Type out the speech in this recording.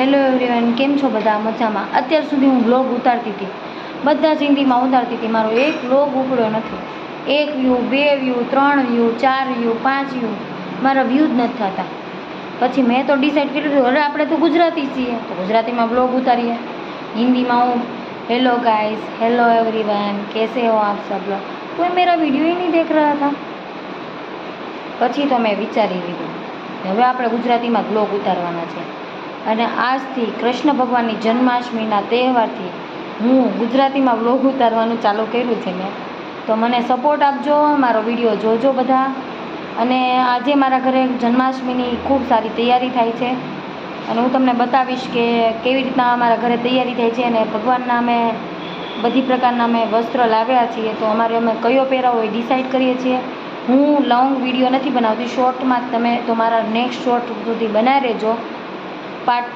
Hello everyone, કેમ છો બધા? મજામાં? અત્યાર સુધી હું બ્લોગ ઉતારતી હતી, બધા જ હિન્દીમાં ઉતારતી હતી. મારો એક બ્લોગ ઉપડ્યો નથી. 1 view, 2 view, 3 view, 4 view, 5 view, મારા વ્યૂ જ નથી થતા. પછી મેં તો ડિસાઈડ કર્યું હતું, અરે આપણે તો ગુજરાતી છીએ તો ગુજરાતીમાં બ્લોગ ઉતારીએ. हिंदीમાં હું हेलो गाइस, हेलो एवरीवन, कैसे हो आप सब लोग? कोई मेरा वीडियो ही नहीं देख रहा था. પછી તો મેં વિચારી લીધું હવે આપણે ગુજરાતીમાં બ્લોગ ઉતારવાના છે. અને આજથી કૃષ્ણ ભગવાનની જન્માષ્ટમીના તહેવારથી હું ગુજરાતીમાં બ્લોગ ઉતારવાનું ચાલુ કર્યું છે મેં. તો મને સપોર્ટ આપજો, મારો વિડીયો જોજો બધા. અને આજે મારા ઘરે જન્માષ્ટમીની ખૂબ સારી તૈયારી થાય છે અને હું તમને બતાવીશ કે કેવી રીતના અમારા ઘરે તૈયારી થાય છે. અને ભગવાનના અમે બધી પ્રકારના અમે વસ્ત્ર લાવ્યા છીએ, તો અમારે અમે કયો પહેરાવો એ ડિસાઈડ કરીએ છીએ. હું લોંગ વિડીયો નથી બનાવતી, શોર્ટમાં તમે તો મારા નેક્સ્ટ શોર્ટ સુધી બનાવી રહેજો. પાર્ટ